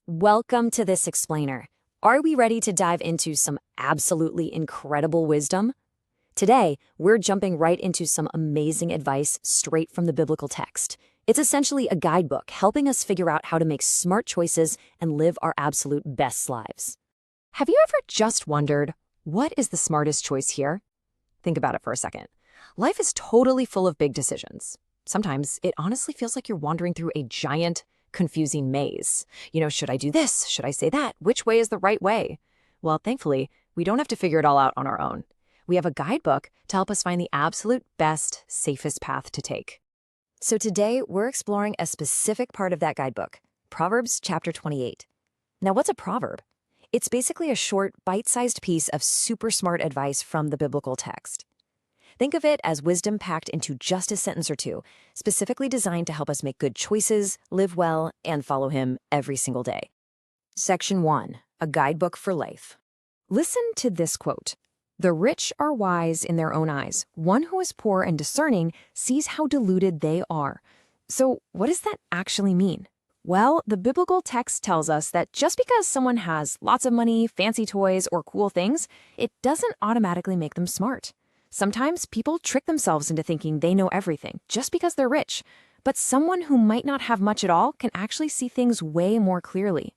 Welcome to this explainer. Are we ready to dive into some absolutely incredible wisdom? Today, we're jumping right into some amazing advice straight from the biblical text. It's essentially a guidebook helping us figure out how to make smart choices and live our absolute best lives. Have you ever just wondered, what is the smartest choice here? Think about it for a second. Life is totally full of big decisions. Sometimes it honestly feels like you're wandering through a giant, confusing maze. Should I do this? Should I say that? Which way is the right way? Well, thankfully, we don't have to figure it all out on our own. We have a guidebook to help us find the absolute best, safest path to take. So today, we're exploring a specific part of that guidebook, Proverbs chapter 28. Now, what's a proverb? It's basically a short, bite-sized piece of super smart advice from the biblical text. Think of it as wisdom packed into just a sentence or two, specifically designed to help us make good choices, live well, and follow him every single day. Section 1, a guidebook for life. Listen to this quote. "The rich are wise in their own eyes. One who is poor and discerning sees how deluded they are." So what does that actually mean? Well, the biblical text tells us that just because someone has lots of money, fancy toys, or cool things, it doesn't automatically make them smart. Sometimes people trick themselves into thinking they know everything just because they're rich, but someone who might not have much at all can actually see things way more clearly.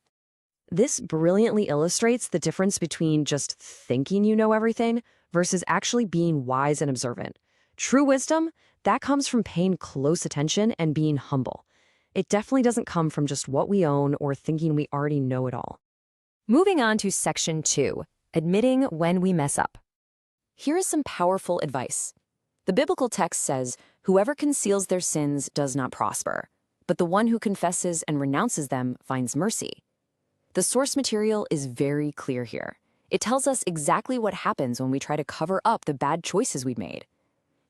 This brilliantly illustrates the difference between just thinking you know everything versus actually being wise and observant. True wisdom, that comes from paying close attention and being humble. It definitely doesn't come from just what we own or thinking we already know it all. Moving on to Section 2, admitting when we mess up. Here is some powerful advice. The biblical text says, "Whoever conceals their sins does not prosper, but the one who confesses and renounces them finds mercy." The source material is very clear here. It tells us exactly what happens when we try to cover up the bad choices we've made.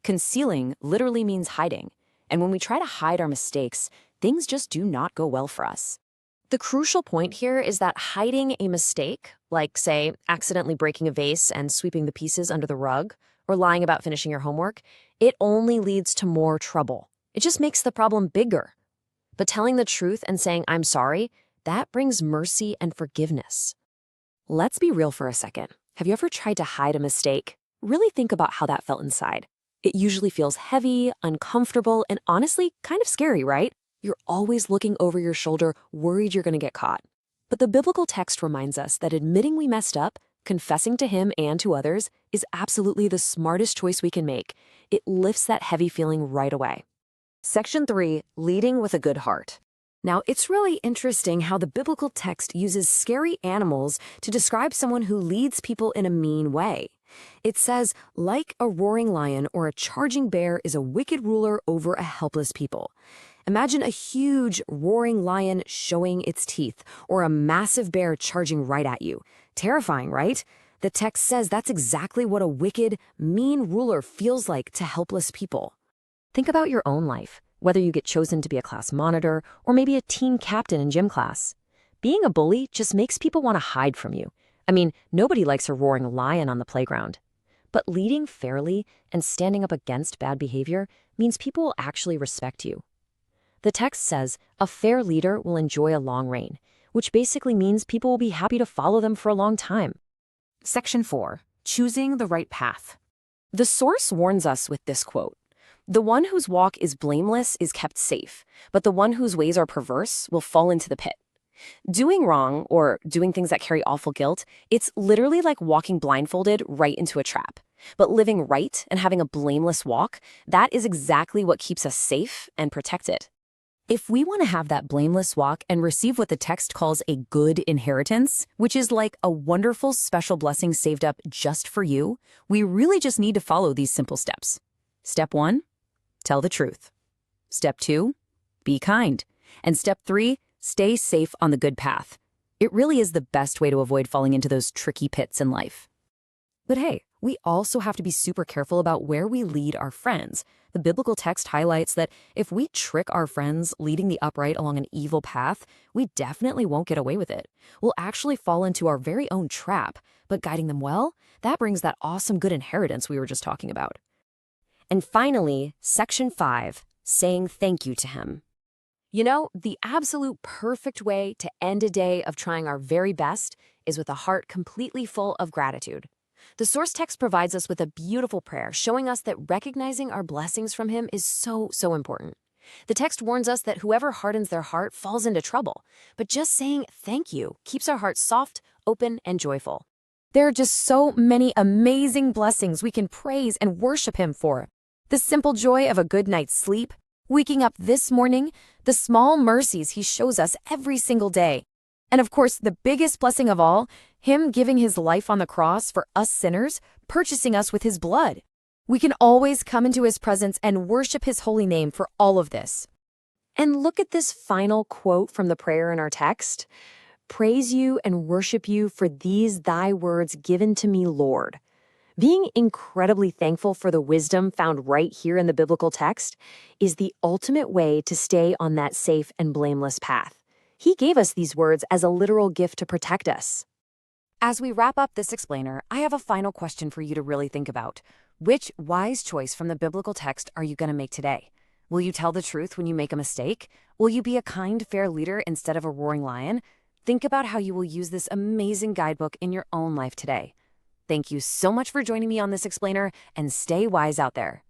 Concealing literally means hiding, and when we try to hide our mistakes, things just do not go well for us. The crucial point here is that hiding a mistake, like, say, accidentally breaking a vase and sweeping the pieces under the rug, or lying about finishing your homework, it only leads to more trouble. It just makes the problem bigger. But telling the truth and saying, "I'm sorry," that brings mercy and forgiveness. Let's be real for a second. Have you ever tried to hide a mistake? Really think about how that felt inside. It usually feels heavy, uncomfortable, and honestly, kind of scary, right? You're always looking over your shoulder, worried you're going to get caught. But the biblical text reminds us that admitting we messed up, confessing to him and to others, is absolutely the smartest choice we can make. It lifts that heavy feeling right away. Section 3, leading with a good heart. Now, it's really interesting how the biblical text uses scary animals to describe someone who leads people in a mean way. It says, "Like a roaring lion or a charging bear is a wicked ruler over a helpless people." Imagine a huge, roaring lion showing its teeth, or a massive bear charging right at you. Terrifying, right? The text says that's exactly what a wicked, mean ruler feels like to helpless people. Think about your own life, whether you get chosen to be a class monitor or maybe a team captain in gym class. Being a bully just makes people want to hide from you. I mean, nobody likes a roaring lion on the playground. But leading fairly and standing up against bad behavior means people will actually respect you. The text says, "A fair leader will enjoy a long reign," which basically means people will be happy to follow them for a long time. Section 4, choosing the right path. The source warns us with this quote. "The one whose walk is blameless is kept safe, but the one whose ways are perverse will fall into the pit." Doing wrong, or doing things that carry awful guilt, it's literally like walking blindfolded right into a trap. But living right and having a blameless walk, that is exactly what keeps us safe and protected. If we want to have that blameless walk and receive what the text calls a good inheritance, which is like a wonderful special blessing saved up just for you, we really just need to follow these simple steps. Step 1, tell the truth. Step 2, be kind. And step 3, stay safe on the good path. It really is the best way to avoid falling into those tricky pits in life. But hey, we also have to be super careful about where we lead our friends. The biblical text highlights that if we trick our friends leading the upright along an evil path, we definitely won't get away with it. We'll actually fall into our very own trap, but guiding them well, that brings that awesome good inheritance we were just talking about. And finally, Section 5, saying thank you to him. You know, the absolute perfect way to end a day of trying our very best is with a heart completely full of gratitude. The source text provides us with a beautiful prayer showing us that recognizing our blessings from Him is so important. The text warns us that whoever hardens their heart falls into trouble, but just saying thank you keeps our hearts soft, open, and joyful. There are just so many amazing blessings we can praise and worship Him for. The simple joy of a good night's sleep, waking up this morning, the small mercies He shows us every single day. And of course, the biggest blessing of all, Him giving His life on the cross for us sinners, purchasing us with His blood. We can always come into His presence and worship His holy name for all of this. And look at this final quote from the prayer in our text. Praise you and worship you for these thy words given to me, Lord. Being incredibly thankful for the wisdom found right here in the biblical text is the ultimate way to stay on that safe and blameless path. He gave us these words as a literal gift to protect us. As we wrap up this explainer, I have a final question for you to really think about. Which wise choice from the biblical text are you going to make today? Will you tell the truth when you make a mistake? Will you be a kind, fair leader instead of a roaring lion? Think about how you will use this amazing guidebook in your own life today. Thank you so much for joining me on this explainer, and stay wise out there.